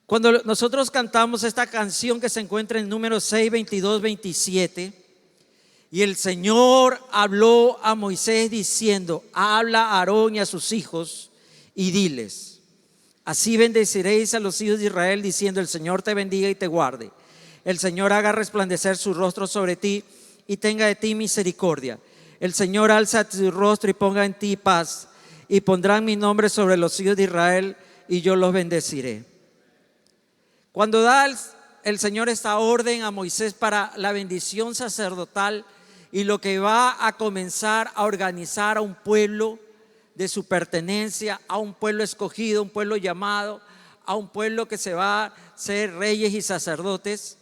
Cuando nosotros cantamos esta canción que se encuentra en número 6, 22, 27, y el Señor habló a Moisés diciendo: habla a Aarón y a sus hijos y diles: así bendeciréis a los hijos de Israel, diciendo: el Señor te bendiga y te guarde. El Señor haga resplandecer su rostro sobre ti y tenga de ti misericordia. El Señor alza su rostro y ponga en ti paz. Y pondrán mi nombre sobre los hijos de Israel y yo los bendeciré. Cuando da el Señor esta orden a Moisés para la bendición sacerdotal y lo que va a comenzar a organizar a un pueblo de su pertenencia, a un pueblo escogido, un pueblo llamado, a un pueblo que se va a ser reyes y sacerdotes,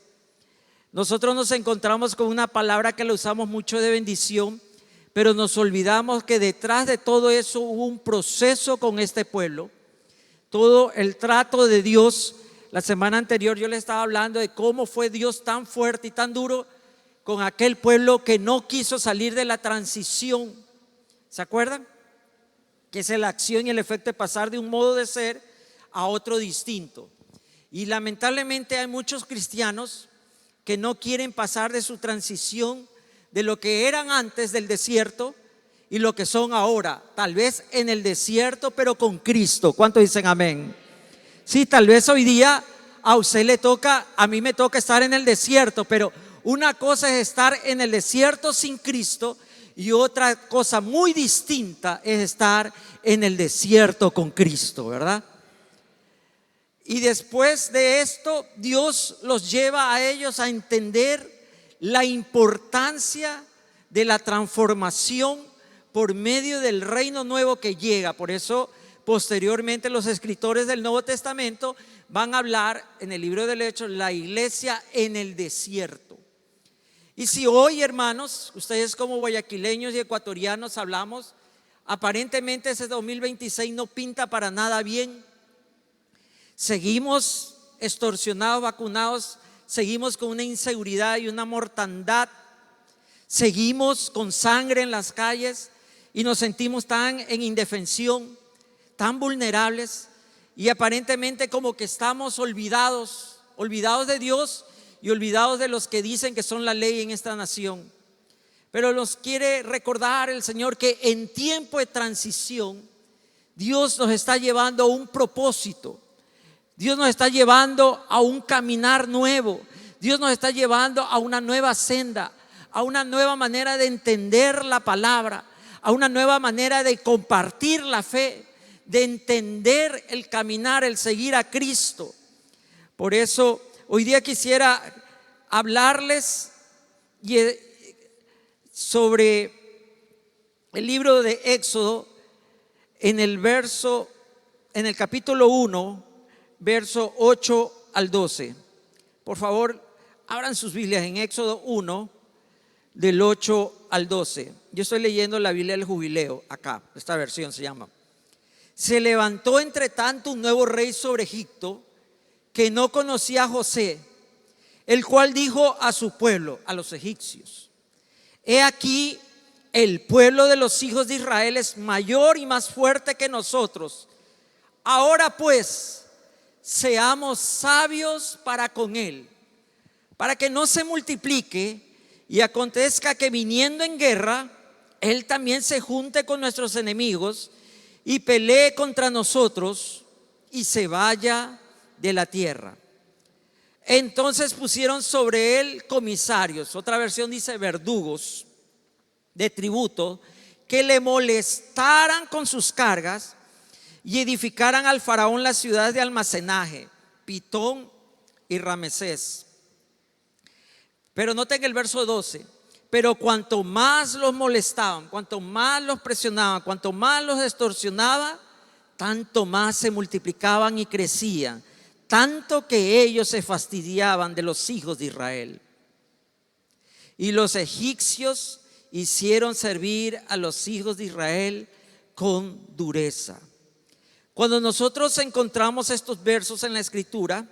nosotros nos encontramos con una palabra que la usamos mucho de bendición, pero nos olvidamos que detrás de todo eso hubo un proceso con este pueblo. Todo el trato de Dios. La semana anterior yo le estaba hablando de cómo fue Dios tan fuerte y tan duro con aquel pueblo que no quiso salir de la transición. ¿Se acuerdan? Que es la acción y el efecto de pasar de un modo de ser a otro distinto. Y lamentablemente hay muchos cristianos que no quieren pasar de su transición, de lo que eran antes del desierto y lo que son ahora. Tal vez en el desierto, pero con Cristo. ¿Cuántos dicen amén? Sí, tal vez hoy día a usted le toca, a mí me toca estar en el desierto, pero una cosa es estar en el desierto sin Cristo y otra cosa muy distinta es estar en el desierto con Cristo, ¿verdad? Y después de esto, Dios los lleva a ellos a entender la importancia de la transformación por medio del reino nuevo que llega. Por eso posteriormente los escritores del Nuevo Testamento van a hablar en el libro del Hechos la iglesia en el desierto. Y si hoy, hermanos, ustedes como guayaquileños y ecuatorianos hablamos, aparentemente ese 2026 no pinta para nada bien. Seguimos extorsionados, vacunados, seguimos con una inseguridad y una mortandad, seguimos con sangre en las calles y nos sentimos tan en indefensión, tan vulnerables, y aparentemente como que estamos olvidados de Dios y olvidados de los que dicen que son la ley en esta nación. Pero nos quiere recordar el Señor que en tiempo de transición Dios nos está llevando a un propósito. Dios nos está llevando a un caminar nuevo. Dios nos está llevando a una nueva senda, a una nueva manera de entender la palabra, a una nueva manera de compartir la fe, de entender el caminar, el seguir a Cristo. Por eso hoy día quisiera hablarles sobre el libro de Éxodo en el capítulo 1, verso 8 al 12. Por favor, abran sus Biblias en Éxodo 1, del 8 al 12. Yo estoy leyendo la Biblia del Jubileo acá, esta versión se llama. Se levantó entre tanto un nuevo rey sobre Egipto que no conocía a José, el cual dijo a su pueblo, a los egipcios: he aquí, el pueblo de los hijos de Israel es mayor y más fuerte que nosotros. Ahora pues, seamos sabios para con él, para que no se multiplique y acontezca que viniendo en guerra, él también se junte con nuestros enemigos y pelee contra nosotros y se vaya de la tierra. Entonces pusieron sobre él comisarios, otra versión dice verdugos de tributo, que le molestaran con sus cargas y edificaran al faraón las ciudades de almacenaje, Pitón y Ramesés. Pero noten el verso 12. Pero cuanto más los molestaban, cuanto más los presionaban, cuanto más los extorsionaban, tanto más se multiplicaban y crecían, tanto que ellos se fastidiaban de los hijos de Israel. Y los egipcios hicieron servir a los hijos de Israel con dureza. Cuando nosotros encontramos estos versos en la Escritura,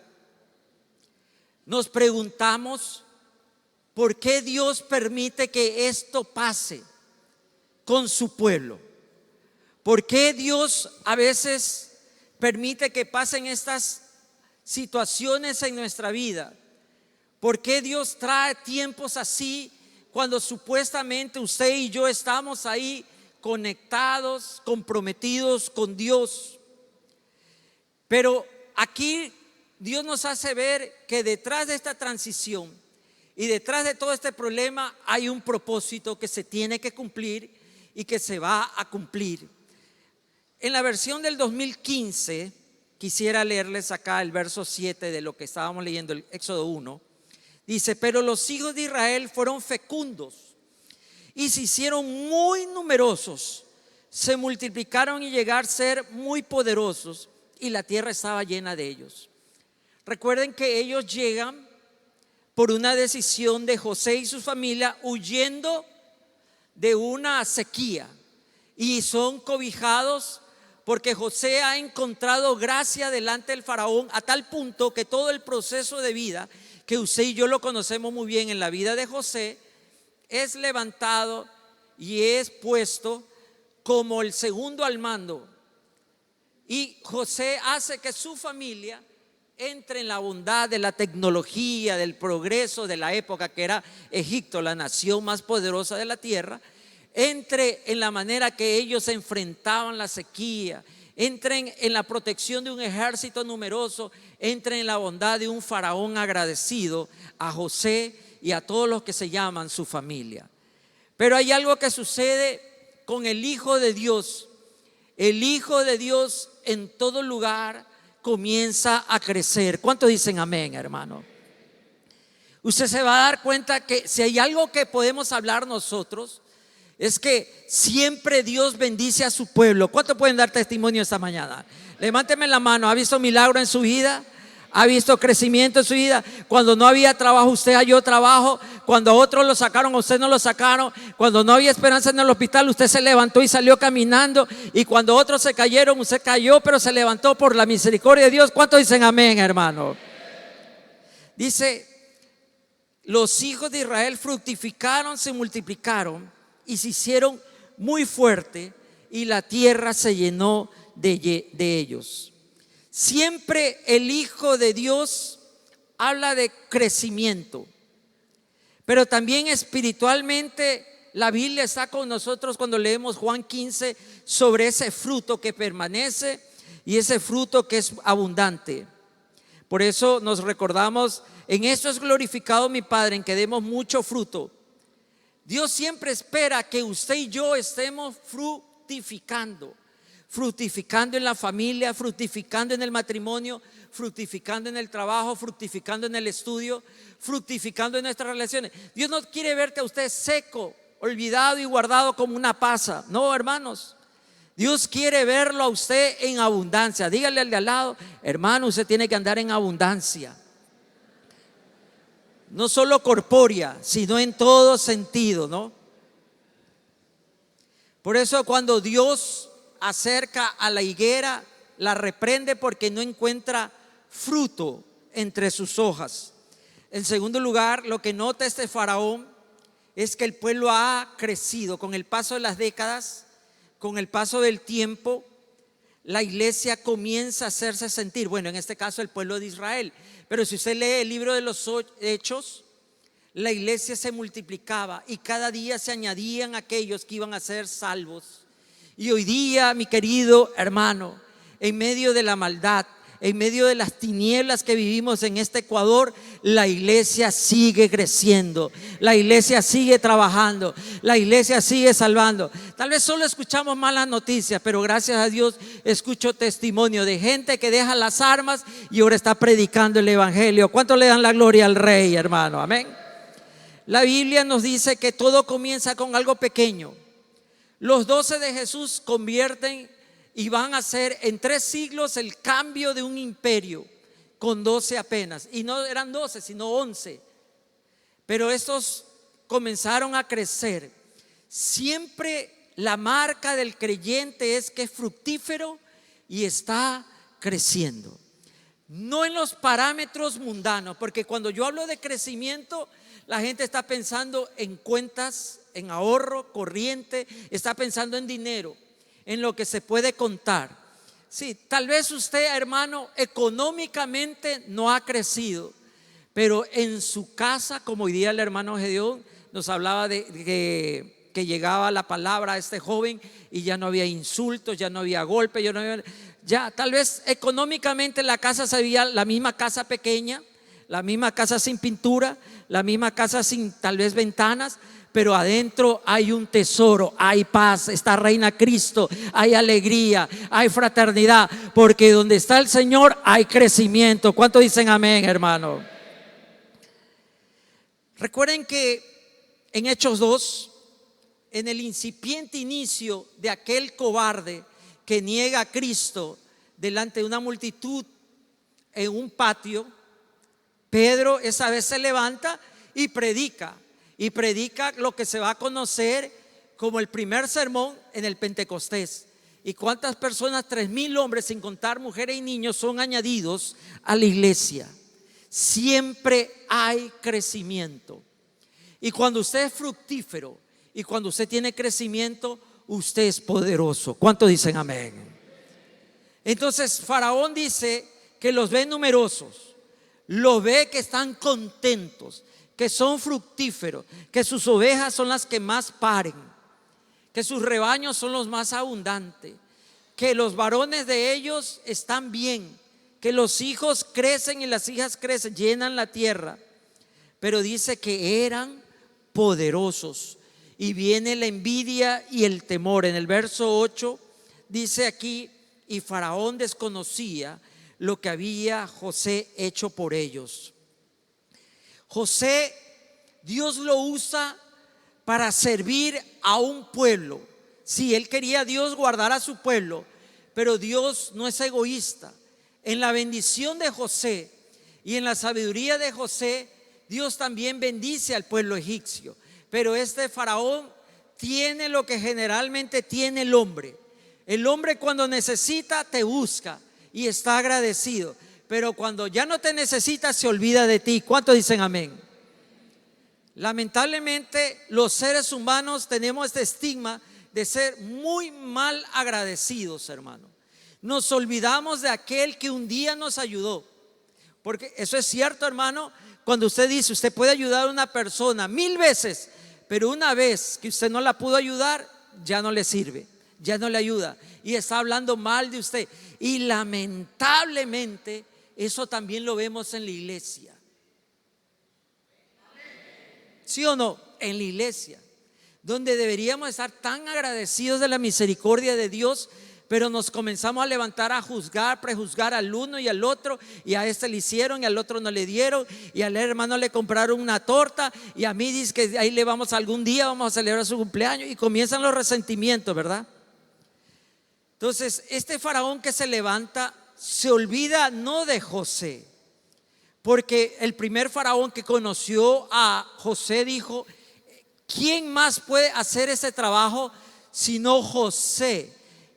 nos preguntamos: ¿por qué Dios permite que esto pase con su pueblo? ¿Por qué Dios a veces permite que pasen estas situaciones en nuestra vida? ¿Por qué Dios trae tiempos así cuando supuestamente usted y yo estamos ahí conectados, comprometidos con Dios? Pero aquí Dios nos hace ver que detrás de esta transición y detrás de todo este problema hay un propósito que se tiene que cumplir y que se va a cumplir. En la versión del 2015, quisiera leerles acá el verso 7 de lo que estábamos leyendo, el Éxodo 1. Dice: pero los hijos de Israel fueron fecundos y se hicieron muy numerosos, se multiplicaron y llegaron a ser muy poderosos, y la tierra estaba llena de ellos. Recuerden que ellos llegan por una decisión de José y su familia, huyendo de una sequía, y son cobijados porque José ha encontrado gracia delante del faraón, a tal punto que todo el proceso de vida, que usted y yo lo conocemos muy bien en la vida de José, es levantado y es puesto como el segundo al mando. Y José hace que su familia entre en la bondad de la tecnología, del progreso de la época, que era Egipto, la nación más poderosa de la tierra. Entre en la manera que ellos enfrentaban la sequía, entren en la protección de un ejército numeroso, entren en la bondad de un faraón agradecido a José y a todos los que se llaman su familia. Pero hay algo que sucede con el Hijo de Dios. El Hijo de Dios en todo lugar comienza a crecer. ¿Cuántos dicen amén, hermano? Usted se va a dar cuenta que si hay algo que podemos hablar nosotros, es que siempre Dios bendice a su pueblo. ¿Cuántos pueden dar testimonio esta mañana? Levánteme la mano. ¿Ha visto milagro en su vida? ¿Ha visto crecimiento en su vida? Cuando no había trabajo, usted halló trabajo. Cuando a otros lo sacaron, a usted no lo sacaron. Cuando no había esperanza en el hospital, usted se levantó y salió caminando. Y cuando otros se cayeron, usted cayó, pero se levantó por la misericordia de Dios. ¿Cuántos dicen amén, hermano? Dice: los hijos de Israel fructificaron, se multiplicaron y se hicieron muy fuerte, y la tierra se llenó de ellos. Siempre el Hijo de Dios habla de crecimiento, pero también espiritualmente la Biblia está con nosotros cuando leemos Juan 15 sobre ese fruto que permanece y ese fruto que es abundante. Por eso nos recordamos: en esto es glorificado mi Padre, en que demos mucho fruto. Dios siempre espera que usted y yo estemos fructificando. Fructificando en la familia, fructificando en el matrimonio, fructificando en el trabajo, fructificando en el estudio, fructificando en nuestras relaciones. Dios no quiere verte a usted seco, olvidado y guardado como una pasa. No, hermanos. Dios quiere verlo a usted en abundancia. Dígale al de al lado: hermano, usted tiene que andar en abundancia. No solo corpórea, sino en todo sentido, ¿no? Por eso cuando Dios acerca a la higuera, la reprende porque no encuentra fruto entre sus hojas. En segundo lugar, lo que nota este faraón es que el pueblo ha crecido con el paso de las décadas, con el paso del tiempo. La iglesia comienza a hacerse sentir, bueno, en este caso el pueblo de Israel, pero si usted lee el libro de los Hechos, la iglesia se multiplicaba y cada día se añadían aquellos que iban a ser salvos. Y hoy día, mi querido hermano, en medio de la maldad, en medio de las tinieblas que vivimos en este Ecuador, la iglesia sigue creciendo, la iglesia sigue trabajando, la iglesia sigue salvando. Tal vez solo escuchamos malas noticias, pero gracias a Dios escucho testimonio de gente que deja las armas y ahora está predicando el evangelio. ¿Cuánto le dan la gloria al Rey, hermano? Amén. La Biblia nos dice que todo comienza con algo pequeño. Los 12 de Jesús convierten y van a hacer en 3 siglos el cambio de un imperio con 12 apenas. Y no eran 12, sino 11. Pero estos comenzaron a crecer. Siempre la marca del creyente es que es fructífero y está creciendo. No en los parámetros mundanos, porque cuando yo hablo de crecimiento, la gente está pensando en cuentas, en ahorro corriente, está pensando en dinero, en lo que se puede contar, Sí, tal vez usted, hermano, económicamente no ha crecido, pero en su casa, como hoy día el hermano Gedeón nos hablaba de que llegaba la palabra a este joven y ya no había insultos, ya no había golpes, ya tal vez económicamente la casa se veía la misma casa pequeña, la misma casa sin pintura, la misma casa sin tal vez ventanas, pero adentro hay un tesoro, hay paz, está reina Cristo, hay alegría, hay fraternidad, porque donde está el Señor hay crecimiento. ¿Cuántos dicen amén, hermano? Recuerden que en Hechos 2, en el incipiente inicio de aquel cobarde que niega a Cristo delante de una multitud en un patio, Pedro esa vez se levanta y predica lo que se va a conocer como el primer sermón en el Pentecostés. ¿Y cuántas personas? 3,000 hombres, sin contar mujeres y niños, son añadidos a la iglesia. Siempre hay crecimiento. Y cuando usted es fructífero y cuando usted tiene crecimiento, usted es poderoso. ¿Cuántos dicen amén? Entonces Faraón dice que los ve numerosos, los ve que están contentos, que son fructíferos, que sus ovejas son las que más paren, que sus rebaños son los más abundantes, que los varones de ellos están bien, que los hijos crecen y las hijas crecen, llenan la tierra. Pero dice que eran poderosos. Y viene la envidia y el temor. En el verso 8 dice aquí: y Faraón desconocía lo que había José hecho por ellos. José, Dios lo usa para servir a un pueblo. Sí, él quería Dios guardar a su pueblo, pero Dios no es egoísta. En la bendición de José y en la sabiduría de José, Dios también bendice al pueblo egipcio. Pero este faraón tiene lo que generalmente tiene el hombre. El hombre cuando necesita te busca y está agradecido, pero cuando ya no te necesita se olvida de ti. ¿Cuántos dicen amén? Lamentablemente los seres humanos tenemos este estigma de ser muy mal agradecidos, hermano. Nos olvidamos de aquel que un día nos ayudó. Porque eso es cierto, hermano. Cuando usted dice, usted puede ayudar a una persona 1000 veces, pero una vez que usted no la pudo ayudar, ya no le sirve, ya no le ayuda y está hablando mal de usted. Y lamentablemente eso también lo vemos en la iglesia. ¿Sí o no? En la iglesia, donde deberíamos estar tan agradecidos de la misericordia de Dios, pero nos comenzamos a levantar a juzgar, prejuzgar al uno y al otro, y a este le hicieron y al otro no le dieron, y al hermano le compraron una torta, y a mí dice que ahí le vamos algún día, vamos a celebrar su cumpleaños, y comienzan los resentimientos, ¿verdad? Entonces este faraón que se levanta se olvida no de José, porque el primer faraón que conoció a José dijo: ¿quién más puede hacer ese trabajo sino José?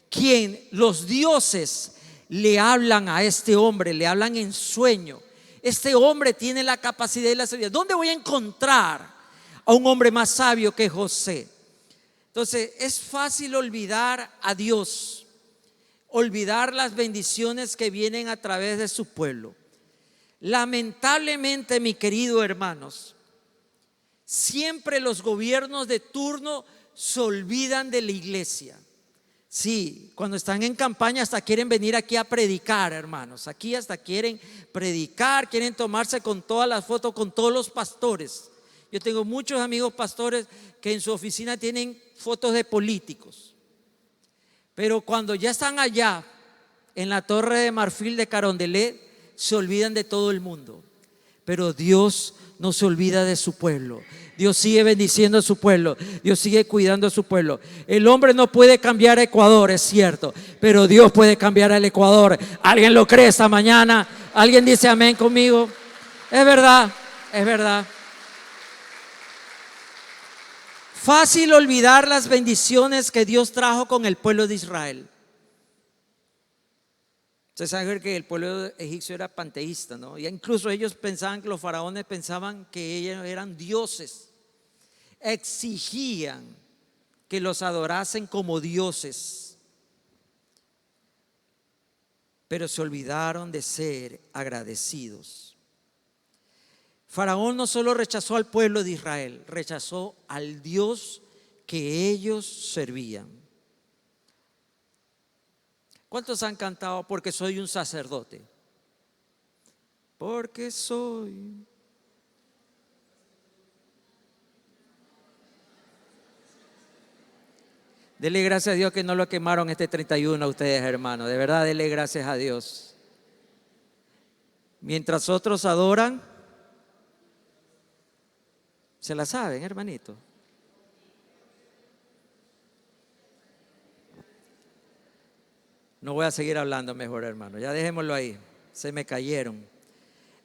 Quien los dioses le hablan a este hombre, le hablan en sueño. Este hombre tiene la capacidad y la sabiduría. ¿Dónde voy a encontrar a un hombre más sabio que José? Entonces es fácil olvidar a Dios, olvidar las bendiciones que vienen a través de su pueblo. Lamentablemente, mi querido hermanos, siempre los gobiernos de turno se olvidan de la iglesia. Sí, cuando están en campaña hasta quieren venir aquí a predicar, hermanos. Aquí hasta quieren predicar, quieren tomarse con todas las fotos con todos los pastores. Yo tengo muchos amigos pastores que en su oficina tienen fotos de políticos. Pero cuando ya están allá en la Torre de Marfil de Carondelet, se olvidan de todo el mundo. Pero Dios no se olvida de su pueblo. Dios sigue bendiciendo a su pueblo. Dios sigue cuidando a su pueblo. El hombre no puede cambiar a Ecuador, es cierto, pero Dios puede cambiar al Ecuador. ¿Alguien lo cree esta mañana? ¿Alguien dice amén conmigo? Es verdad, es verdad. Fácil olvidar las bendiciones que Dios trajo con el pueblo de Israel. Ustedes saben que el pueblo egipcio era panteísta, ¿no? Y incluso ellos pensaban, que los faraones pensaban que ellos eran dioses. Exigían que los adorasen como dioses. pero se olvidaron de ser agradecidos. Faraón no solo rechazó al pueblo de Israel, rechazó al Dios que ellos servían. ¿Cuántos han cantado porque soy un sacerdote? Porque soy. Dele gracias a Dios que no lo quemaron este 31 a ustedes, hermanos. De verdad, dele gracias a Dios. Mientras otros adoran, se la saben, hermanito. No voy a seguir hablando mejor, hermano. Ya dejémoslo ahí. Se me cayeron.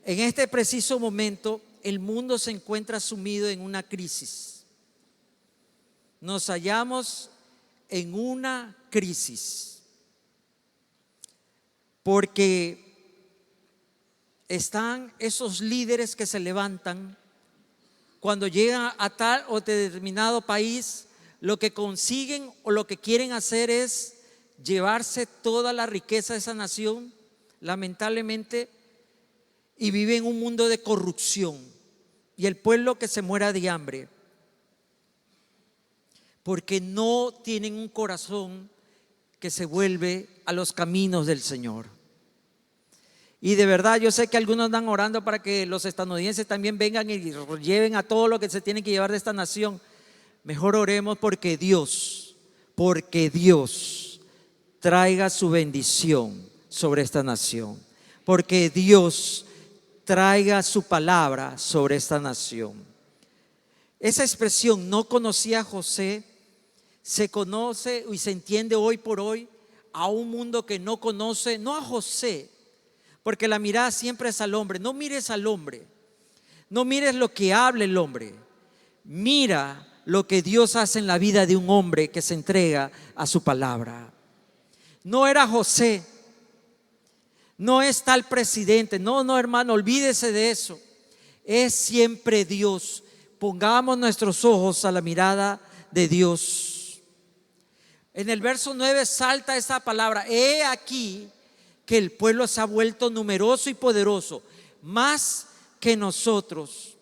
En este preciso momento, el mundo se encuentra sumido en una crisis. Nos hallamos en una crisis porque están esos líderes que se levantan cuando llegan a tal o determinado país. Lo que consiguen o lo que quieren hacer es llevarse toda la riqueza de esa nación, lamentablemente, y vive en un mundo de corrupción, y el pueblo que se muera de hambre porque no tienen un corazón que se vuelve a los caminos del Señor. Y de verdad yo sé que algunos están orando para que los estadounidenses también vengan y lleven a todo lo que se tiene que llevar de esta nación. Mejor oremos porque Dios traiga su bendición sobre esta nación, porque Dios traiga su palabra sobre esta nación. Esa expresión, no conocía a José, se conoce y se entiende hoy por hoy a un mundo que no conoce, no a José, porque la mirada siempre es al hombre. No mires al hombre, no mires lo que habla el hombre, mira lo que Dios hace en la vida de un hombre que se entrega a su palabra. No era José, no es tal presidente, no hermano, olvídese de eso. Es siempre Dios. Pongamos nuestros ojos a la mirada de Dios. En el verso 9 salta esa palabra: he aquí que el pueblo se ha vuelto numeroso y poderoso, más que nosotros.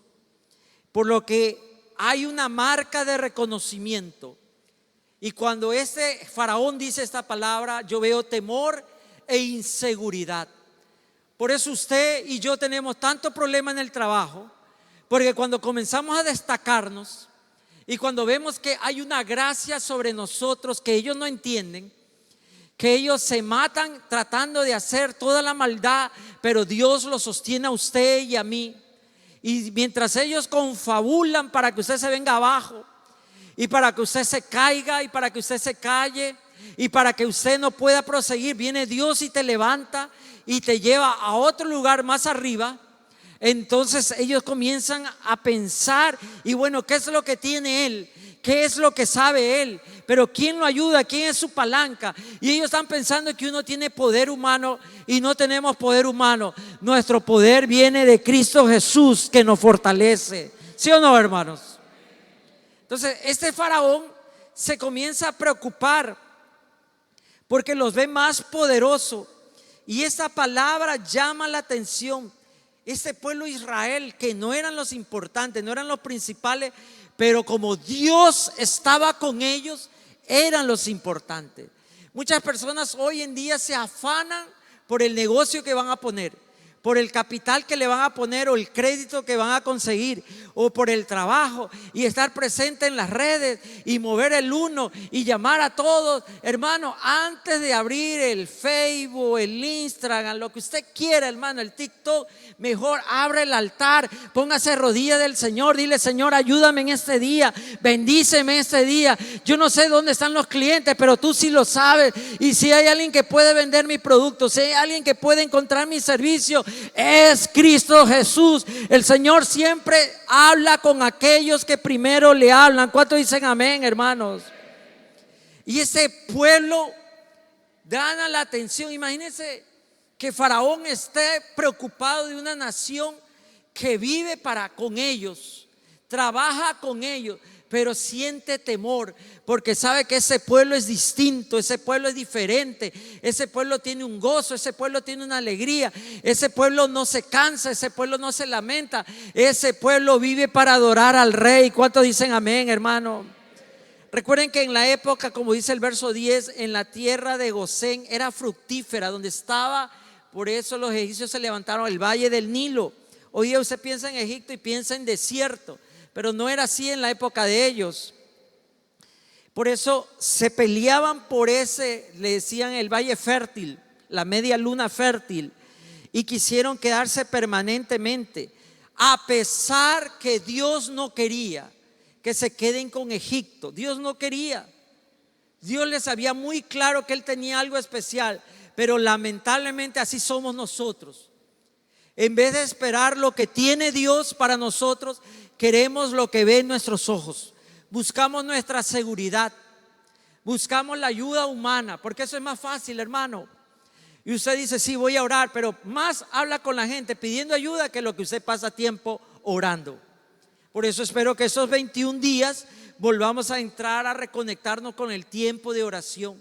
Por lo que hay una marca de reconocimiento. Y cuando este faraón dice esta palabra, yo veo temor e inseguridad. Por eso usted y yo tenemos tanto problema en el trabajo, porque cuando comenzamos a destacarnos y cuando vemos que hay una gracia sobre nosotros que ellos no entienden, que ellos se matan tratando de hacer toda la maldad, pero Dios lo sostiene a usted y a mí. Y mientras ellos confabulan para que usted se venga abajo, y para que usted se caiga, y para que usted se calle, y para que usted no pueda proseguir, viene Dios y te levanta y te lleva a otro lugar más arriba. Entonces ellos comienzan a pensar, y bueno, ¿qué es lo que tiene él? ¿Qué es lo que sabe él? Pero ¿quién lo ayuda? ¿Quién es su palanca? Y ellos están pensando que uno tiene poder humano, y no tenemos poder humano. Nuestro poder viene de Cristo Jesús, que nos fortalece. ¿Sí o no, hermanos? Entonces este faraón se comienza a preocupar porque los ve más poderosos, y esa palabra llama la atención. Este pueblo de Israel, que no eran los importantes, no eran los principales, pero como Dios estaba con ellos, eran los importantes. Muchas personas hoy en día se afanan por el negocio que van a poner, por el capital que le van a poner, o el crédito que van a conseguir, o por el trabajo, y estar presente en las redes y mover el uno y llamar a todos. Hermano, antes de abrir el Facebook, el Instagram, lo que usted quiera, hermano, el TikTok, mejor abre el altar, póngase rodilla del Señor, dile: Señor, ayúdame en este día, bendíceme este día. Yo no sé dónde están los clientes, pero tú sí lo sabes. Y si hay alguien que puede vender mi producto, si hay alguien que puede encontrar mi servicio, es Cristo Jesús. El Señor siempre habla con aquellos que primero le hablan. ¿Cuántos dicen amén, hermanos? Y ese pueblo gana la atención. Imagínense que Faraón esté preocupado de una nación que vive con ellos, trabaja con ellos, pero siente temor porque sabe que ese pueblo es distinto, ese pueblo es diferente, ese pueblo tiene un gozo, ese pueblo tiene una alegría, ese pueblo no se cansa, ese pueblo no se lamenta, ese pueblo vive para adorar al Rey. ¿Cuántos dicen amén, hermano? Recuerden que en la época, como dice el verso 10, en la tierra de Gosén era fructífera, donde estaba, por eso los egipcios se levantaron el valle del Nilo. Hoy usted piensa en Egipto y piensa en desierto, pero no era así en la época de ellos. Por eso se peleaban por ese, le decían el valle fértil, la media luna fértil, y quisieron quedarse permanentemente, a pesar que Dios no quería que se queden con Egipto. Dios no quería. Dios les sabía muy claro que Él tenía algo especial, pero lamentablemente así somos nosotros. En vez de esperar lo que tiene Dios para nosotros, queremos lo que ven nuestros ojos. Buscamos nuestra seguridad, buscamos la ayuda humana, porque eso es más fácil, hermano. Y usted dice, sí, voy a orar, pero más habla con la gente pidiendo ayuda que lo que usted pasa tiempo orando. Por eso espero que esos 21 días volvamos a entrar a reconectarnos con el tiempo de oración.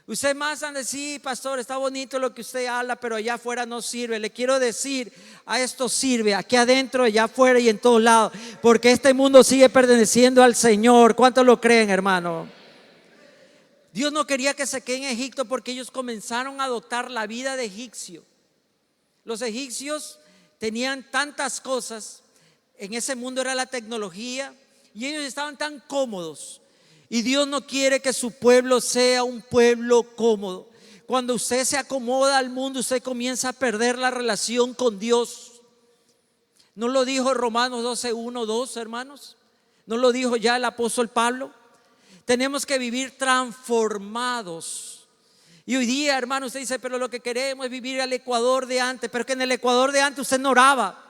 Usted más anda, sí, pastor, está bonito lo que usted habla, pero allá afuera no sirve. Le quiero decir, a esto sirve, aquí adentro, allá afuera y en todos lados, porque este mundo sigue perteneciendo al Señor. ¿Cuántos lo creen, hermano? Dios no quería que se queden en Egipto porque ellos comenzaron a adoptar la vida de egipcio. Los egipcios tenían tantas cosas, en ese mundo era la tecnología, y ellos estaban tan cómodos. Y Dios no quiere que su pueblo sea un pueblo cómodo. Cuando usted se acomoda al mundo, usted comienza a perder la relación con Dios. ¿No lo dijo Romanos 12:1, 2, hermanos? ¿No lo dijo ya el apóstol Pablo? Tenemos que vivir transformados. Y hoy día, hermano, usted dice, pero lo que queremos es vivir al Ecuador de antes. Pero que en el Ecuador de antes usted no oraba.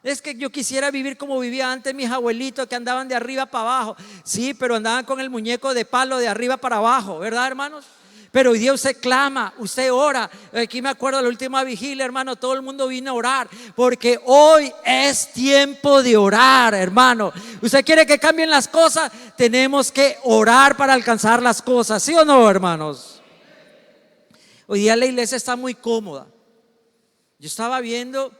Es que yo quisiera vivir como vivía antes mis abuelitos, que andaban de arriba para abajo. Sí, pero andaban con el muñeco de palo de arriba para abajo, ¿verdad, hermanos? Pero hoy día usted clama, usted ora. Aquí me acuerdo de la última vigilia, hermano, todo el mundo vino a orar, porque hoy es tiempo de orar, hermano. Usted quiere que cambien las cosas, tenemos que orar para alcanzar las cosas, ¿sí o no, hermanos? Hoy día la iglesia está muy cómoda. Yo estaba viendo,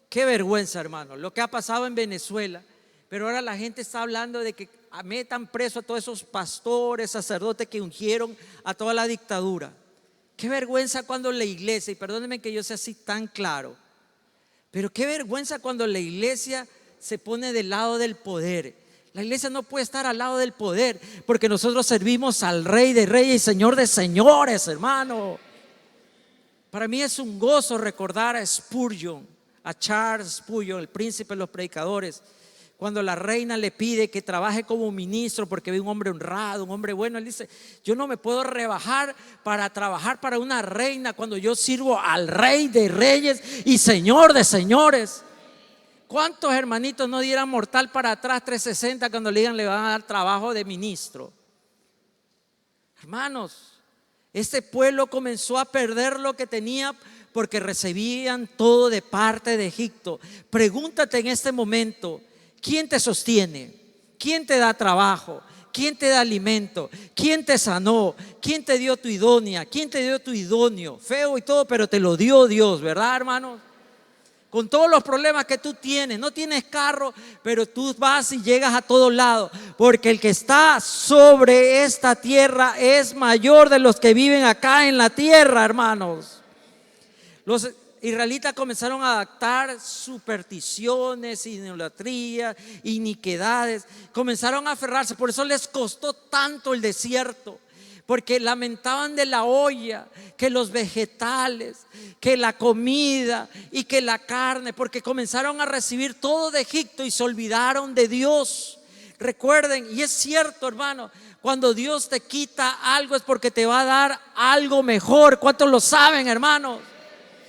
qué vergüenza, hermano, lo que ha pasado en Venezuela. Pero ahora la gente está hablando de que metan preso a todos esos pastores, sacerdotes que ungieron a toda la dictadura. Qué vergüenza cuando la iglesia, y perdónenme que yo sea así tan claro, pero qué vergüenza cuando la iglesia se pone del lado del poder. La iglesia no puede estar al lado del poder, porque nosotros servimos al Rey de Reyes y Señor de Señores, hermano. Para mí es un gozo recordar a Spurgeon, a Charles Spurgeon, el príncipe de los predicadores. Cuando la reina le pide que trabaje como ministro porque ve un hombre honrado, un hombre bueno, él dice, yo no me puedo rebajar para trabajar para una reina cuando yo sirvo al Rey de Reyes y Señor de Señores. ¿Cuántos hermanitos no dieran mortal para atrás 360 cuando le digan le van a dar trabajo de ministro? Hermanos, este pueblo comenzó a perder lo que tenía porque recibían todo de parte de Egipto. Pregúntate en este momento, ¿quién te sostiene? ¿Quién te da trabajo? ¿Quién te da alimento? ¿Quién te sanó? ¿Quién te dio tu idónea? ¿Quién te dio tu idóneo? Feo y todo, pero te lo dio Dios, ¿verdad, hermanos? Con todos los problemas que tú tienes, no tienes carro, pero tú vas y llegas a todos lados, porque el que está sobre esta tierra es mayor de los que viven acá en la tierra, hermanos. Los israelitas comenzaron a adaptar supersticiones, idolatría, iniquidades, comenzaron a aferrarse. Por eso les costó tanto el desierto, porque lamentaban de la olla, que los vegetales, que la comida y que la carne, porque comenzaron a recibir todo de Egipto y se olvidaron de Dios. Recuerden, y es cierto, hermano, cuando Dios te quita algo es porque te va a dar algo mejor. ¿Cuántos lo saben, hermanos?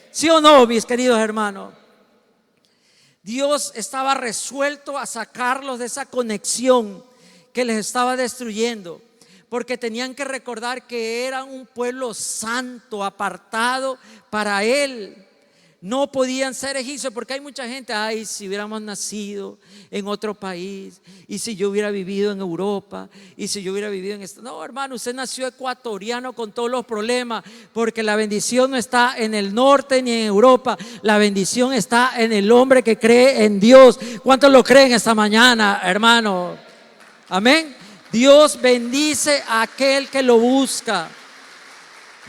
¿Sí o no, mis queridos hermanos? Dios estaba resuelto a sacarlos de esa conexión que les estaba destruyendo, porque tenían que recordar que eran un pueblo santo, apartado para Él. no podían ser egipcios, porque hay mucha gente, ay, si hubiéramos nacido en otro país, y si yo hubiera vivido en Europa, y si yo hubiera vivido en esto. No, hermano, usted nació ecuatoriano con todos los problemas, porque la bendición no está en el norte ni en Europa, la bendición está en el hombre que cree en Dios. ¿Cuántos lo creen esta mañana, hermano? Amén. Dios bendice a aquel que lo busca.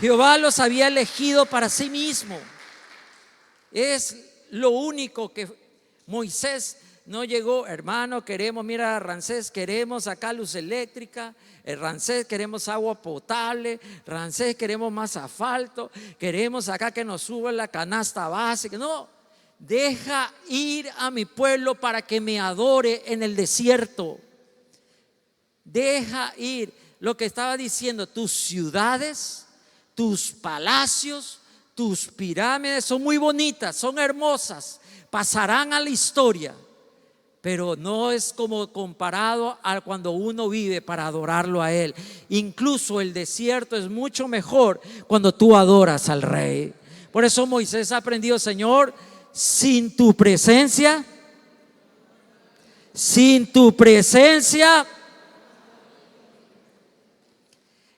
Jehová los había elegido para sí mismo. Es lo único que Moisés no llegó. Hermano, queremos, mira, Ramsés, queremos acá luz eléctrica. Ramsés, queremos agua potable. Ramsés, queremos más asfalto. Queremos acá que nos suba la canasta básica. No, deja ir a mi pueblo para que me adore en el desierto. Deja ir. Lo que estaba diciendo, tus ciudades, tus palacios, tus pirámides son muy bonitas, son hermosas, pasarán a la historia, pero no es como comparado a cuando uno vive para adorarlo a Él. Incluso el desierto es mucho mejor cuando tú adoras al Rey. Por eso Moisés aprendió, Señor, sin tu presencia,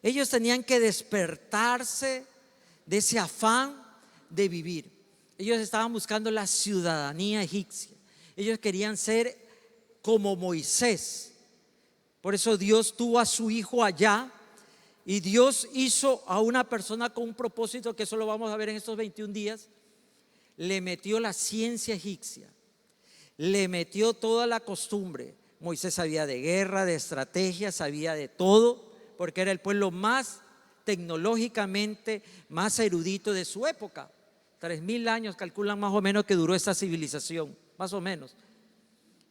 ellos tenían que despertarse de ese afán de vivir. Ellos estaban buscando la ciudadanía egipcia. Ellos querían ser como Moisés. Por eso Dios tuvo a su hijo allá, y Dios hizo a una persona con un propósito, que eso lo vamos a ver en estos 21 días. Le metió la ciencia egipcia, le metió toda la costumbre. Moisés sabía de guerra, de estrategia, sabía de todo, porque era el pueblo más tecnológicamente más erudito de su época. 3000 años calculan más o menos que duró esta civilización, más o menos.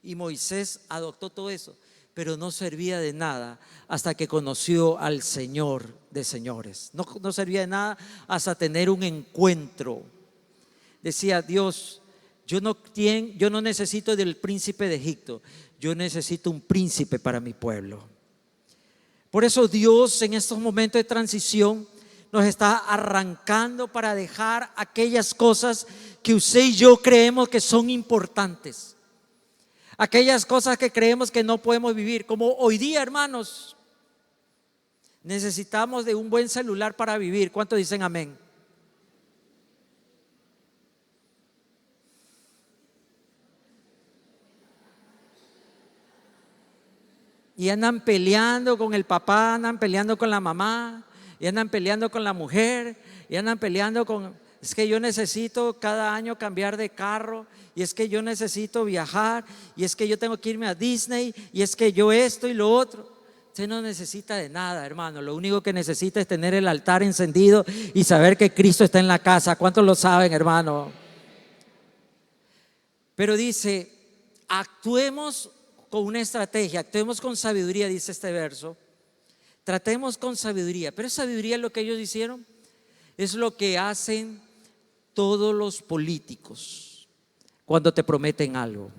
Y Moisés adoptó todo eso, pero no servía de nada hasta que conoció al Señor de señores. No servía de nada hasta tener un encuentro. Decía Dios, yo no necesito del príncipe de Egipto, yo necesito un príncipe para mi pueblo. Por eso Dios en estos momentos de transición nos está arrancando para dejar aquellas cosas que usted y yo creemos que son importantes. Aquellas cosas que creemos que no podemos vivir. Como hoy día, hermanos, necesitamos de un buen celular para vivir. ¿Cuántos dicen amén? Y andan peleando con el papá, andan peleando con la mamá, y andan peleando con la mujer, y andan peleando con, es que yo necesito cada año cambiar de carro, y es que yo necesito viajar, y es que yo tengo que irme a Disney, y es que yo esto y lo otro. Usted no necesita de nada, hermano. Lo único que necesita es tener el altar encendido y saber que Cristo está en la casa. ¿Cuántos lo saben, hermano? Pero dice, actuemos con una estrategia, actuemos con sabiduría, dice este verso. Tratemos con sabiduría. Pero sabiduría es lo que ellos hicieron, es lo que hacen todos los políticos cuando te prometen algo.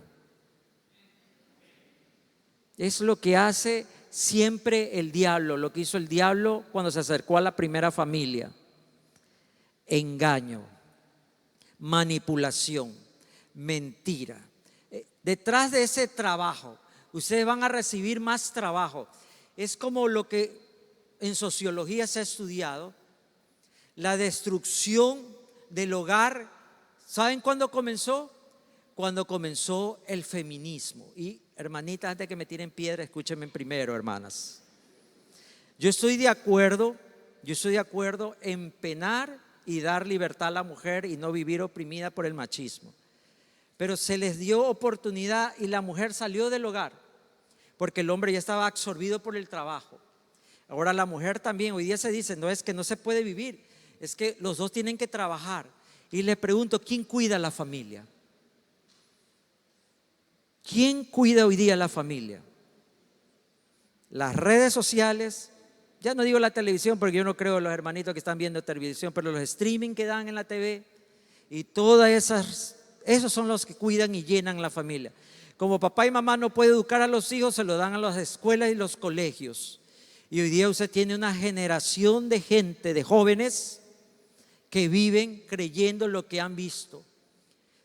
Es lo que hace siempre el diablo, lo que hizo el diablo cuando se acercó a la primera familia. Engaño, manipulación, mentira. Detrás de ese trabajo, ustedes van a recibir más trabajo. Es como lo que en sociología se ha estudiado, la destrucción del hogar. ¿Saben cuándo comenzó? Cuando comenzó el feminismo. Y hermanitas, antes de que me tiren piedra, escúchenme primero, hermanas. Yo estoy de acuerdo en penar y dar libertad a la mujer y no vivir oprimida por el machismo. Pero se les dio oportunidad y la mujer salió del hogar porque el hombre ya estaba absorbido por el trabajo. Ahora la mujer también, hoy día se dice, no es que no se puede vivir, es que los dos tienen que trabajar. Y le pregunto, ¿quién cuida a la familia? ¿Quién cuida hoy día a la familia? Las redes sociales, ya no digo la televisión porque yo no creo en los hermanitos que están viendo televisión, pero los streaming que dan en la TV y todas esos son los que cuidan y llenan la familia. Como papá y mamá no pueden educar a los hijos, se lo dan a las escuelas y los colegios. Y hoy día usted tiene una generación de gente, de jóvenes que viven creyendo lo que han visto.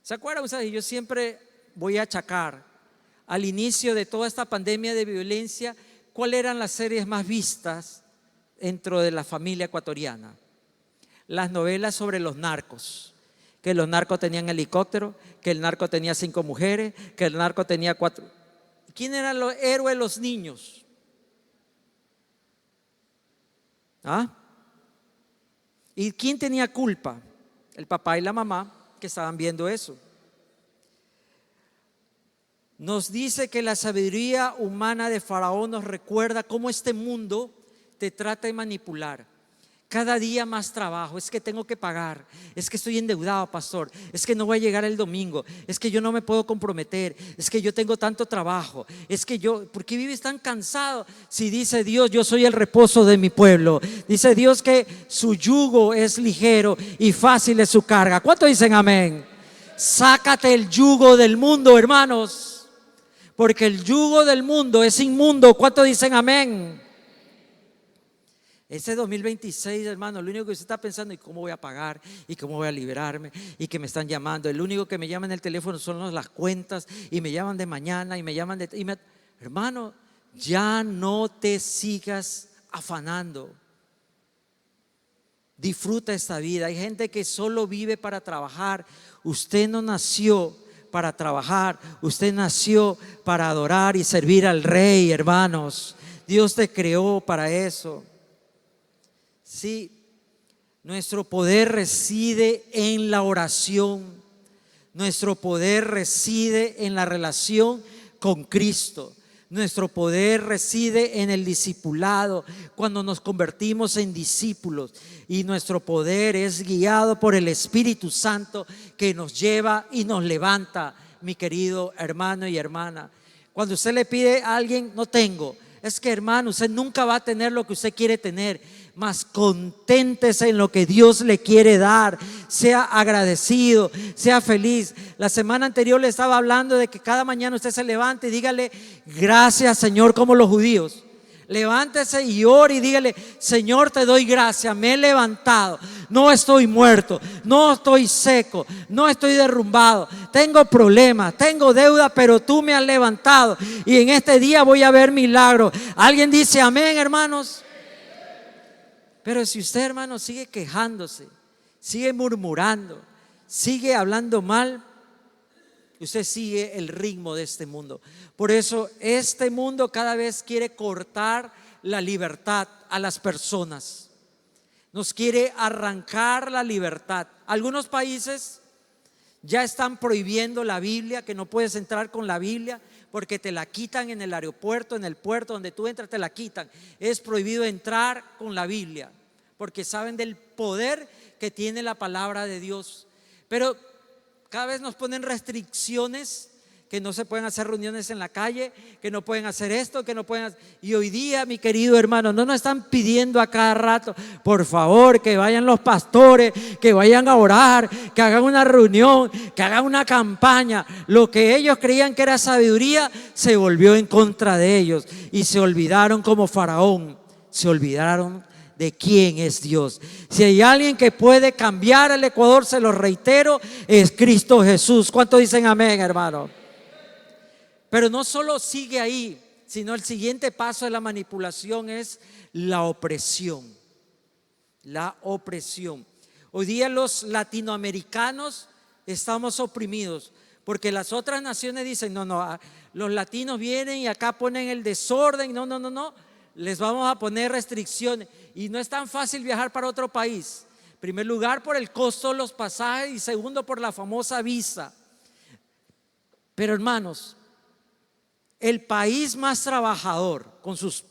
¿Se acuerdan ustedes? Yo siempre voy a achacar al inicio de toda esta pandemia de violencia, ¿cuáles eran las series más vistas dentro de la familia ecuatoriana? Las novelas sobre los narcos, que los narcos tenían helicóptero, que el narco tenía 5 mujeres, que el narco tenía 4. ¿Quién eran los héroes, los niños? ¿Ah? ¿Y quién tenía culpa? El papá y la mamá que estaban viendo eso. Nos dice que la sabiduría humana de Faraón nos recuerda cómo este mundo te trata de manipular. Cada día más trabajo, es que tengo que pagar, es que estoy endeudado, pastor, es que no voy a llegar el domingo, es que yo no me puedo comprometer, es que yo tengo tanto trabajo, es que yo, ¿por qué vives tan cansado? Si dice Dios, yo soy el reposo de mi pueblo. Dice Dios que su yugo es ligero y fácil es su carga. ¿Cuántos dicen amén? Sácate el yugo del mundo, hermanos, porque el yugo del mundo es inmundo. ¿Cuántos dicen amén? Ese 2026, hermano, lo único que usted está pensando es cómo voy a pagar y cómo voy a liberarme y que me están llamando. El único que me llama en el teléfono son las cuentas y me llaman de mañana y me llaman de... Hermano, ya no te sigas afanando. Disfruta esta vida. Hay gente que solo vive para trabajar. Usted no nació para trabajar, usted nació para adorar y servir al Rey, hermanos. Dios te creó para eso. Sí, nuestro poder reside en la oración. Nuestro poder reside en la relación con Cristo. Nuestro poder reside en el discipulado, cuando nos convertimos en discípulos. Y nuestro poder es guiado por el Espíritu Santo que nos lleva y nos levanta, mi querido hermano y hermana. Cuando usted le pide a alguien, no tengo. Es que, hermano, usted nunca va a tener lo que usted quiere tener. Mas conténtese en lo que Dios le quiere dar. Sea agradecido, sea feliz. La semana anterior le estaba hablando de que cada mañana usted se levante y dígale gracias, Señor, como los judíos. Levántese y ore y dígale: Señor, te doy gracias, me he levantado, no estoy muerto, no estoy seco, no estoy derrumbado, tengo problemas, tengo deuda, pero tú me has levantado y en este día voy a ver milagros. ¿Alguien dice amén, hermanos? Pero si usted, hermano, sigue quejándose, sigue murmurando, sigue hablando mal, usted sigue el ritmo de este mundo. Por eso este mundo cada vez quiere cortar la libertad a las personas. Nos quiere arrancar la libertad. Algunos países ya están prohibiendo la Biblia, que no puedes entrar con la Biblia porque te la quitan en el aeropuerto, en el puerto donde tú entras te la quitan. Es prohibido entrar con la Biblia porque saben del poder que tiene la palabra de Dios. Pero cada vez nos ponen restricciones, que no se pueden hacer reuniones en la calle, que no pueden hacer esto, que no pueden hacer. Y hoy día, mi querido hermano, no nos están pidiendo a cada rato, por favor, que vayan los pastores, que vayan a orar, que hagan una reunión, que hagan una campaña. Lo que ellos creían que era sabiduría se volvió en contra de ellos y se olvidaron, como Faraón, se olvidaron de quién es Dios. Si hay alguien que puede cambiar el Ecuador, se lo reitero, es Cristo Jesús. ¿Cuántos dicen amén, hermano? Pero no solo sigue ahí, sino el siguiente paso de la manipulación es la opresión. La opresión. Hoy día los latinoamericanos estamos oprimidos porque las otras naciones dicen: no, los latinos vienen y acá ponen el desorden, no, les vamos a poner restricciones. Y no es tan fácil viajar para otro país. En primer lugar, por el costo de los pasajes, y segundo, por la famosa visa. Pero, hermanos, el país más trabajador, con sus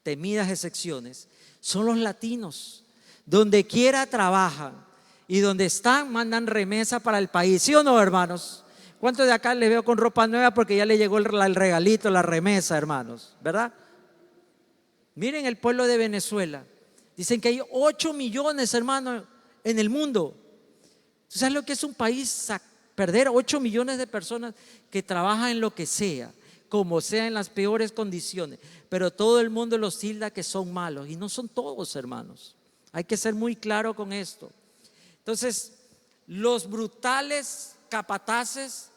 temidas excepciones, son los latinos. Donde quiera trabajan y donde están mandan remesa para el país. ¿Sí o no, hermanos? ¿Cuántos de acá les veo con ropa nueva porque ya le llegó el regalito, la remesa, hermanos? ¿Verdad? Miren el pueblo de Venezuela. Dicen que hay 8 millones, hermanos, en el mundo. ¿Tú sabes lo que es un país? Perder 8 millones de personas que trabajan en lo que sea, como sea, en las peores condiciones. Pero todo el mundo los tilda que son malos. Y no son todos, hermanos. Hay que ser muy claro con esto. Entonces, Los brutales capataces,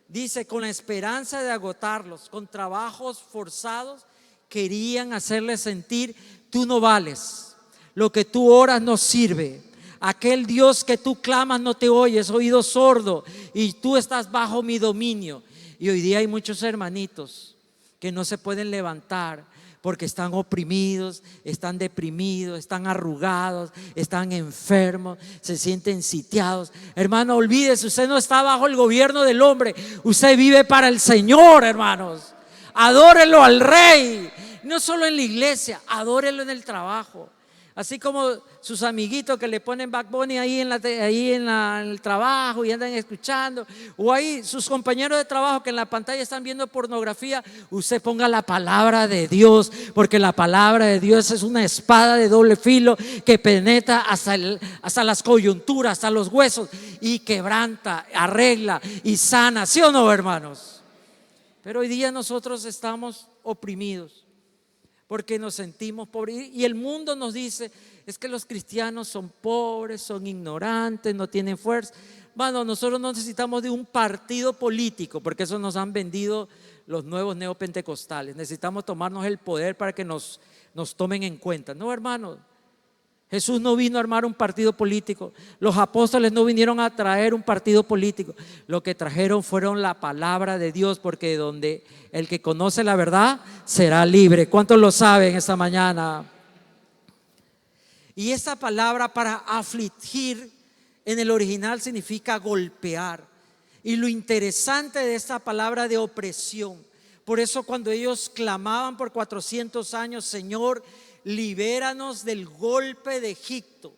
dice, con la esperanza de agotarlos, con trabajos forzados, querían hacerles sentir: tú no vales, lo que tú oras no sirve, aquel Dios que tú clamas no te oye, es oído sordo y tú estás bajo mi dominio. Y hoy día hay muchos hermanitos que no se pueden levantar porque están oprimidos, están deprimidos, están arrugados, están enfermos, se sienten sitiados. Hermano, olvídese, usted no está bajo el gobierno del hombre, usted vive para el Señor, hermanos. Adórelo al Rey, no solo en la iglesia, adórelo en el trabajo. Así como sus amiguitos que le ponen Bad Bunny ahí en el trabajo y andan escuchando, o ahí sus compañeros de trabajo que en la pantalla están viendo pornografía, usted ponga la palabra de Dios, porque la palabra de Dios es una espada de doble filo que penetra hasta las coyunturas, hasta los huesos, y quebranta, arregla y sana. ¿Sí o no, hermanos? Pero hoy día nosotros estamos oprimidos porque nos sentimos pobres, y el mundo nos dice: es que los cristianos son pobres, son ignorantes, no tienen fuerza. Bueno, nosotros no necesitamos de un partido político, porque eso nos han vendido los nuevos neopentecostales. Necesitamos tomarnos el poder para que nos tomen en cuenta. No, hermano, Jesús no vino a armar un partido político. Los apóstoles no vinieron a traer un partido político. Lo que trajeron fueron la palabra de Dios, porque donde el que conoce la verdad será libre. ¿Cuántos lo saben esta mañana? Y esa palabra para afligir en el original significa golpear. Y lo interesante de esta palabra de opresión, por eso cuando ellos clamaban por 400 años: Señor, libéranos del golpe de Egipto,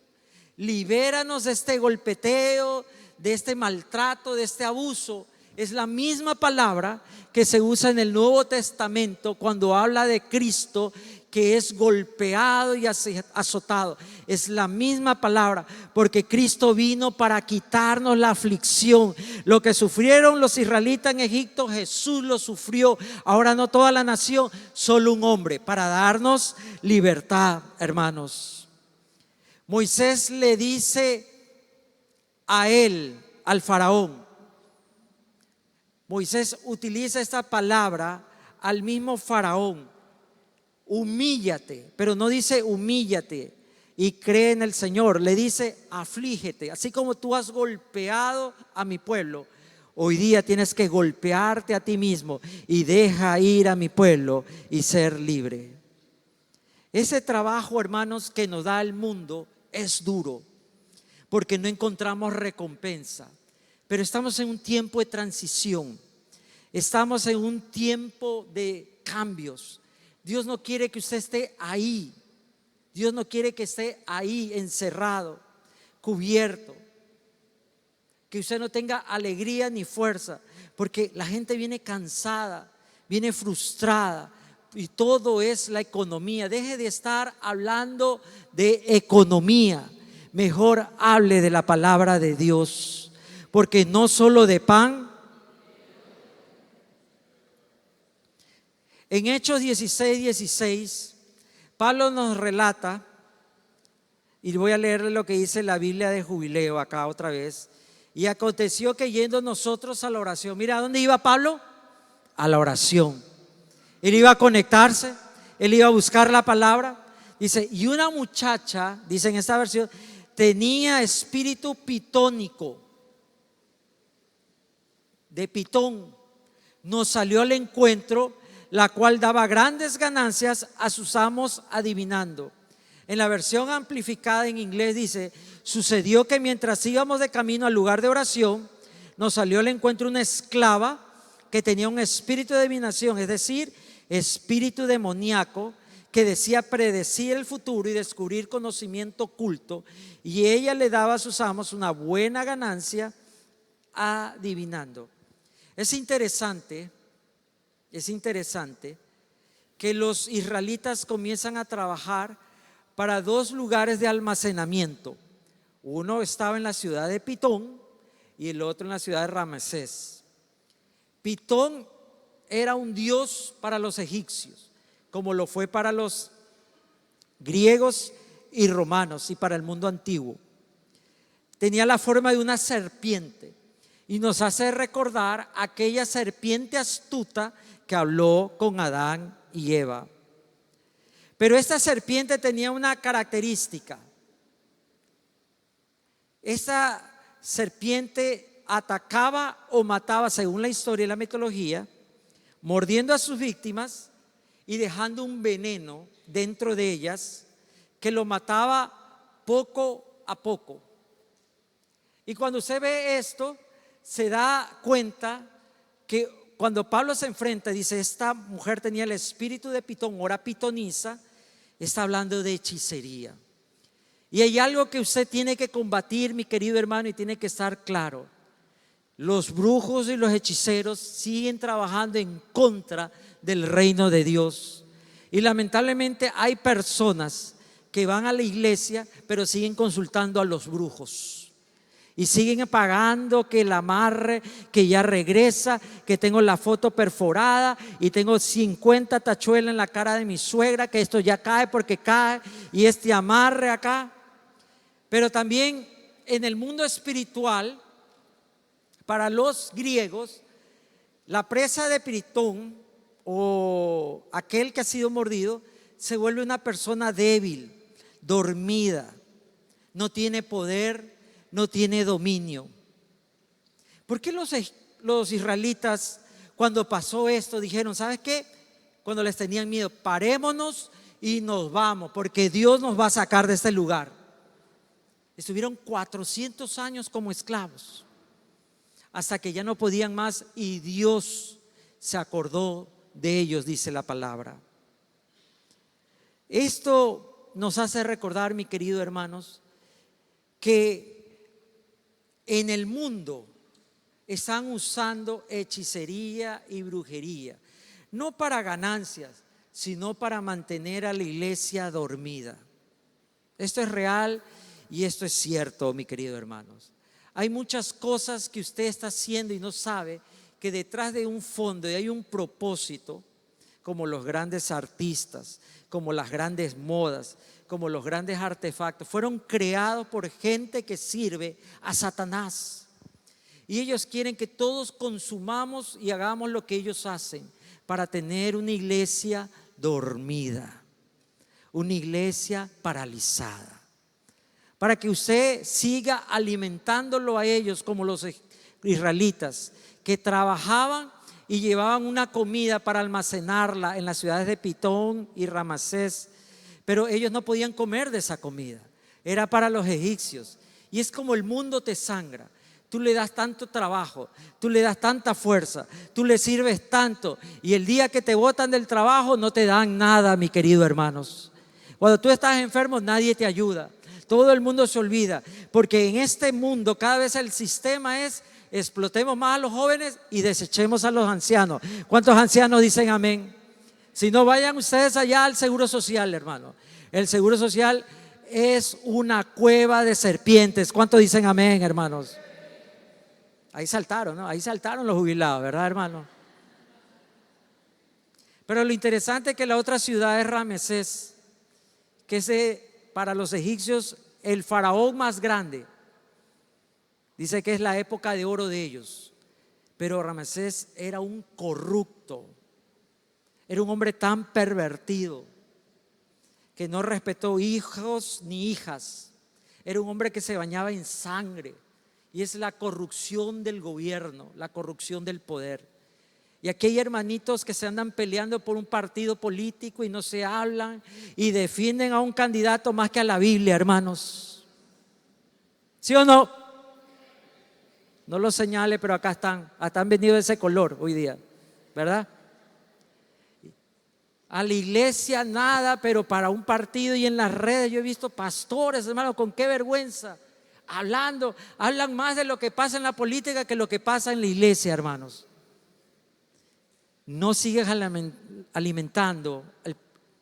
libéranos de este golpeteo, de este maltrato, de este abuso. Es la misma palabra que se usa en el Nuevo Testamento cuando habla de Cristo, que es golpeado y azotado. Es la misma palabra, porque Cristo vino para quitarnos la aflicción. Lo que sufrieron los israelitas en Egipto, Jesús lo sufrió. Ahora no toda la nación, solo un hombre, para darnos libertad, hermanos. Moisés le dice a él, al faraón, Moisés utiliza esta palabra al mismo faraón: humíllate, pero no dice humíllate y cree en el Señor, le dice aflígete. Así como tú has golpeado a mi pueblo, hoy día tienes que golpearte a ti mismo y deja ir a mi pueblo y ser libre. Ese trabajo, hermanos, que nos da el mundo es duro, porque no encontramos recompensa. Pero estamos en un tiempo de transición, estamos en un tiempo de cambios. Dios no quiere que usted esté ahí, Dios no quiere que esté ahí encerrado, cubierto, que usted no tenga alegría ni fuerza, porque la gente viene cansada, viene frustrada, y todo es la economía. Deje de estar hablando de economía, mejor hable de la palabra de Dios. Porque no solo de pan. En Hechos 16:16, Pablo nos relata, y voy a leerle lo que dice la Biblia de Jubileo acá otra vez. Y aconteció que yendo nosotros a la oración. Mira, ¿a dónde iba Pablo? A la oración. Él iba a conectarse, él iba a buscar la palabra. Dice, y una muchacha, dice en esta versión, tenía espíritu pitónico, de Pitón, nos salió al encuentro, la cual daba grandes ganancias a sus amos adivinando. En la versión amplificada en inglés dice: sucedió que mientras íbamos de camino al lugar de oración, nos salió al encuentro una esclava que tenía un espíritu de adivinación, es decir, espíritu demoníaco, que decía predecir el futuro y descubrir conocimiento oculto, y ella le daba a sus amos una buena ganancia adivinando. Es interesante que los israelitas comienzan a trabajar para dos lugares de almacenamiento. Uno estaba en la ciudad de Pitón y el otro en la ciudad de Ramsés. Pitón era un dios para los egipcios, como lo fue para los griegos y romanos y para el mundo antiguo. tenía la forma de una serpiente y nos hace recordar aquella serpiente astuta que habló con Adán y Eva. Pero esta serpiente tenía una característica. Esta serpiente atacaba o mataba, según la historia y la mitología, mordiendo a sus víctimas y dejando un veneno dentro de ellas que lo mataba poco a poco. Y cuando usted ve esto, se da cuenta que cuando Pablo se enfrenta, dice, esta mujer tenía el espíritu de Pitón, ora pitonisa, está hablando de hechicería. Y hay algo que usted tiene que combatir, mi querido hermano, y tiene que estar claro. Los brujos y los hechiceros siguen trabajando en contra del reino de Dios. Y lamentablemente hay personas que van a la iglesia, pero siguen consultando a los brujos. Y siguen pagando que el amarre, que ya regresa, que tengo la foto perforada y tengo 50 tachuelas en la cara de mi suegra, que esto ya cae porque cae, y este amarre acá. Pero también en el mundo espiritual, para los griegos, la presa de Pitón o aquel que ha sido mordido se vuelve una persona débil, dormida, no tiene poder, no tiene dominio. ¿Por qué los israelitas, cuando pasó esto, dijeron, ¿sabes qué? Cuando les tenían miedo, parémonos y nos vamos, porque Dios nos va a sacar de este lugar? Estuvieron 400 años como esclavos, hasta que ya no podían más y Dios se acordó de ellos, dice la palabra. Esto nos hace recordar, mi querido hermanos, que en el mundo están usando hechicería y brujería, no para ganancias, sino para mantener a la iglesia dormida. Esto es real y esto es cierto, mi querido hermanos. Hay muchas cosas que usted está haciendo y no sabe que detrás de un fondo y hay un propósito, como los grandes artistas, como las grandes modas, como los grandes artefactos, fueron creados por gente que sirve a Satanás. Y ellos quieren que todos consumamos y hagamos lo que ellos hacen para tener una iglesia dormida, una iglesia paralizada, para que usted siga alimentándolo a ellos como los israelitas que trabajaban y llevaban una comida para almacenarla en las ciudades de Pitón y Ramasés, pero ellos no podían comer de esa comida, era para los egipcios. Y es como el mundo te sangra. Tú le das tanto trabajo, tú le das tanta fuerza, tú le sirves tanto, y el día que te botan del trabajo no te dan nada, mi querido hermanos. Cuando tú estás enfermo nadie te ayuda, todo el mundo se olvida, porque en este mundo cada vez el sistema es: explotemos más a los jóvenes y desechemos a los ancianos. ¿Cuántos ancianos dicen amén? Si no, vayan ustedes allá al Seguro Social, hermano. El Seguro Social es una cueva de serpientes. ¿Cuántos dicen amén, hermanos? Ahí saltaron, ¿no? Ahí saltaron los jubilados, ¿verdad, hermano? Pero lo interesante es que la otra ciudad es Ramesés, que es para los egipcios el faraón más grande. Dice que es la época de oro de ellos. Pero Ramesés era un corrupto, era un hombre tan pervertido que no respetó hijos ni hijas. Era un hombre que se bañaba en sangre. Y es la corrupción del gobierno, la corrupción del poder. Y aquí hay hermanitos que se andan peleando por un partido político y no se hablan y defienden a un candidato más que a la Biblia, hermanos. ¿Sí o no? No lo señale, pero acá están. Hasta han venido de ese color hoy día, ¿verdad? A la iglesia nada, pero para un partido. Y en las redes yo he visto pastores, hermano, con qué vergüenza, hablan más de lo que pasa en la política que lo que pasa en la iglesia, hermanos. No sigas alimentando el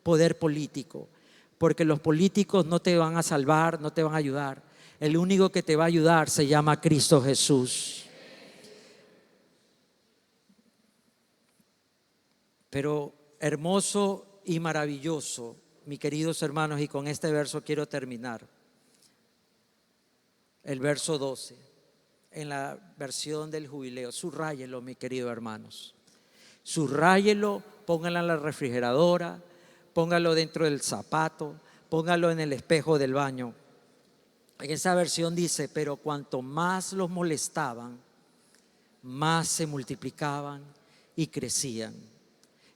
poder político, porque los políticos no te van a salvar, no te van a ayudar. El único que te va a ayudar se llama Cristo Jesús. Pero hermoso y maravilloso, mis queridos hermanos, y con este verso quiero terminar. el verso 12, en la versión del Jubileo. Subrayelo, mis queridos hermanos. Subrayelo, póngalo en la refrigeradora, póngalo dentro del zapato, póngalo en el espejo del baño. En esa versión dice: pero cuanto más los molestaban, más se multiplicaban y crecían.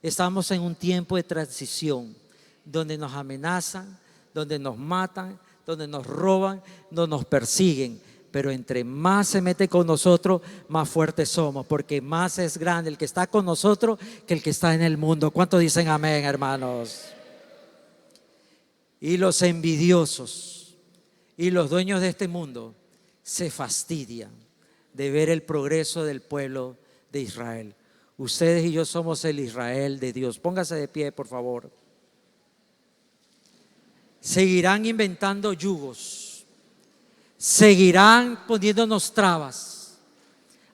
Estamos en un tiempo de transición donde nos amenazan, donde nos matan, donde nos roban, donde nos persiguen. Pero entre más se mete con nosotros, más fuertes somos, porque más es grande el que está con nosotros que el que está en el mundo. ¿Cuántos dicen amén, hermanos? Y los envidiosos y los dueños de este mundo se fastidian de ver el progreso del pueblo de Israel. Ustedes y yo somos el Israel de Dios. Póngase de pie, por favor. Seguirán inventando yugos, seguirán poniéndonos trabas.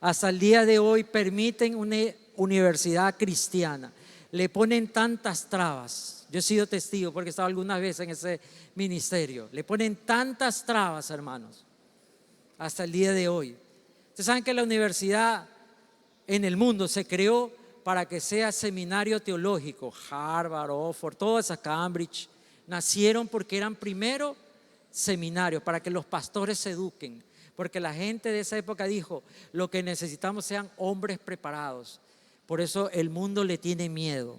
Hasta el día de hoy permiten una universidad cristiana, le ponen tantas trabas. Yo he sido testigo porque he estado algunas veces en ese ministerio. Le ponen tantas trabas, hermanos, hasta el día de hoy. Ustedes saben que la universidad en el mundo se creó para que sea seminario teológico. Harvard, Oxford, todas esas, Cambridge, nacieron porque eran primero seminarios, para que los pastores se eduquen. Porque la gente de esa época dijo: lo que necesitamos sean hombres preparados. Por eso el mundo le tiene miedo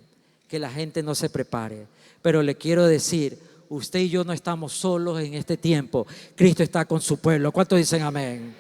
que la gente no se prepare. Pero le quiero decir, usted y yo no estamos solos en este tiempo. Cristo está con su pueblo. ¿Cuántos dicen amén?